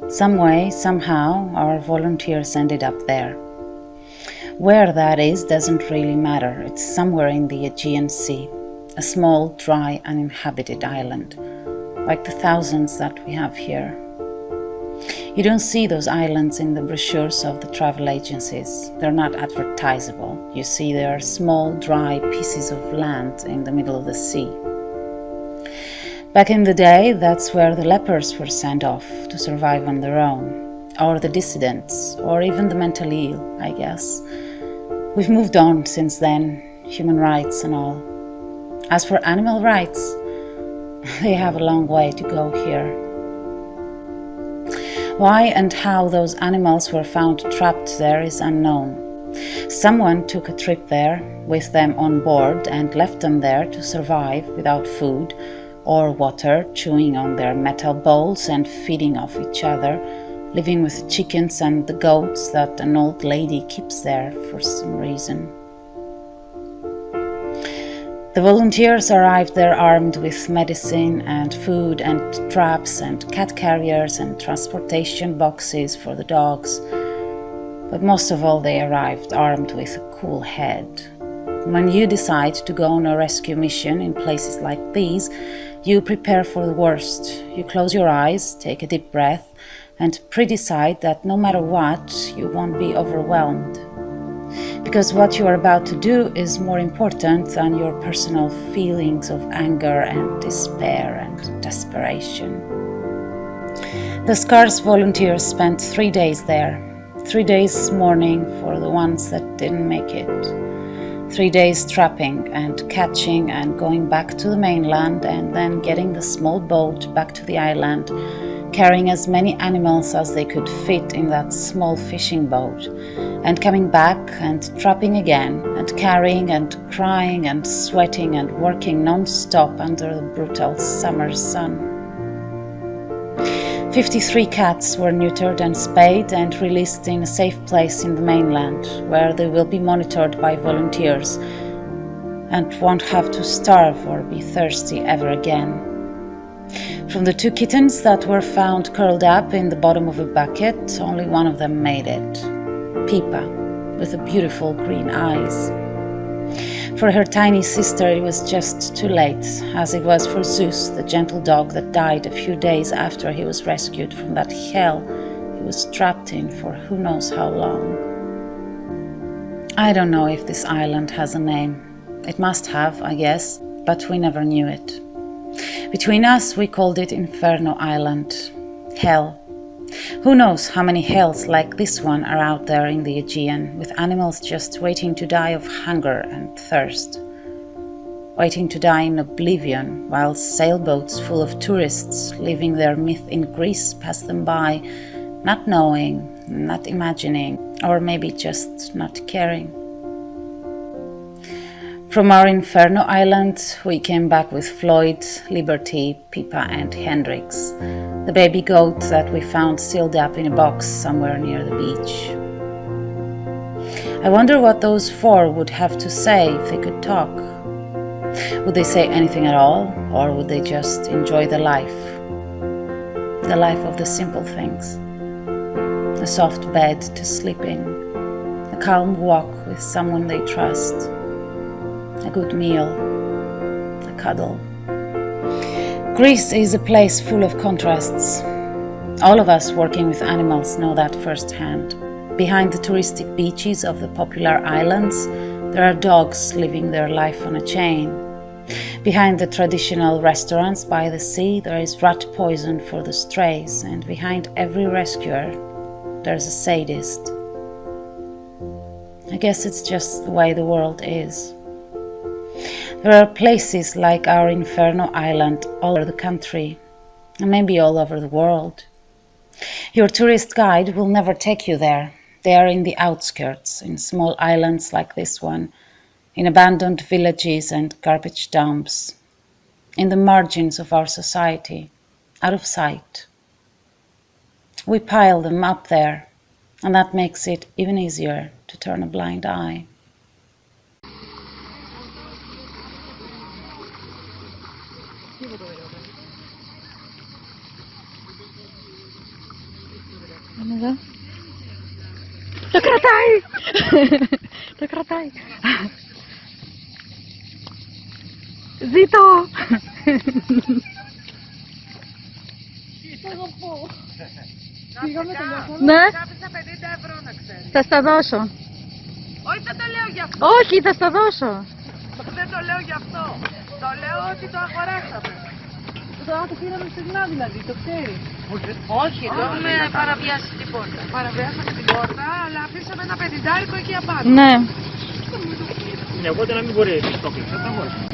Some way, somehow, our volunteers ended up there. Where that is doesn't really matter. It's somewhere in the Aegean Sea, a small, dry, uninhabited island, like the thousands that we have here. You don't see those islands in the brochures of the travel agencies. They're not advertisable. You see, they are small, dry pieces of land in the middle of the sea. Back in the day, that's where the lepers were sent off to survive on their own, or the dissidents, or even the mentally ill, I guess. We've moved on since then, human rights and all. As for animal rights, they have a long way to go here. Why and how those animals were found trapped there is unknown. Someone took a trip there with them on board and left them there to survive without food or water, chewing on their metal bowls and feeding off each other, living with the chickens and the goats that an old lady keeps there for some reason. The volunteers arrived there armed with medicine and food and traps and cat carriers and transportation boxes for the dogs. But most of all, they arrived armed with a cool head. When you decide to go on a rescue mission in places like these, you prepare for the worst. You close your eyes, take a deep breath, and pre-decide that no matter what, you won't be overwhelmed. Because what you are about to do is more important than your personal feelings of anger and despair and desperation. The scarce volunteers spent 3 days there, 3 days mourning for the ones that didn't make it, 3 days trapping and catching and going back to the mainland and then getting the small boat back to the island, carrying as many animals as they could fit in that small fishing boat, and coming back and trapping again, and carrying and crying and sweating and working non-stop under the brutal summer sun. 53 cats were neutered and spayed and released in a safe place in the mainland, where they will be monitored by volunteers and won't have to starve or be thirsty ever again. From the 2 kittens that were found curled up in the bottom of a bucket, only one of them made it. Pipa, with the beautiful green eyes. For her tiny sister it was just too late, as it was for Zeus, the gentle dog that died a few days after he was rescued from that hell he was trapped in for who knows how long. I don't know if this island has a name. It must have, I guess, but we never knew it. Between us, we called it Inferno Island, hell. Who knows how many hells like this one are out there in the Aegean, with animals just waiting to die of hunger and thirst, waiting to die in oblivion, while sailboats full of tourists living their myth in Greece pass them by, not knowing, not imagining, or maybe just not caring. From our Inferno Island, we came back with Floyd, Liberty, Pippa and Hendrix, the baby goat that we found sealed up in a box somewhere near the beach. I wonder what those 4 would have to say if they could talk. Would they say anything at all, or would they just enjoy the life of the simple things? A soft bed to sleep in, a calm walk with someone they trust, a good meal, a cuddle. Greece is a place full of contrasts. All of us working with animals know that firsthand. Behind the touristic beaches of the popular islands, there are dogs living their life on a chain. Behind the traditional restaurants by the sea, there is rat poison for the strays, and behind every rescuer, there's a sadist. I guess it's just the way the world is. There are places like our Inferno Island all over the country, and maybe all over the world. Your tourist guide will never take you there. They are in the outskirts, in small islands like this one, in abandoned villages and garbage dumps, in the margins of our society, out of sight. We pile them up there, and that makes it even easier to turn a blind eye. Εδώ. Το κρατάει! Το κρατάει! Ζήτω! Ναι. Κάpiσα 50 ευρώ να ξέρεις. Θα στα δώσω. Όχι, δεν το λέω γι' αυτό. Όχι, θα στα δώσω. Δεν το λέω γι' αυτό. Το λέω ότι το αγοράσαμε. Το πήραμε συχνά δηλαδή, το ξέρει. Όχι, δεν έχουμε παραβιάσει την πόρτα. Παραβιάσαμε την πόρτα, αλλά αφήσαμε ένα 50 εκεί απάνω. Ναι. Ναι, οπότε να μην μπορεί να το κλείσει.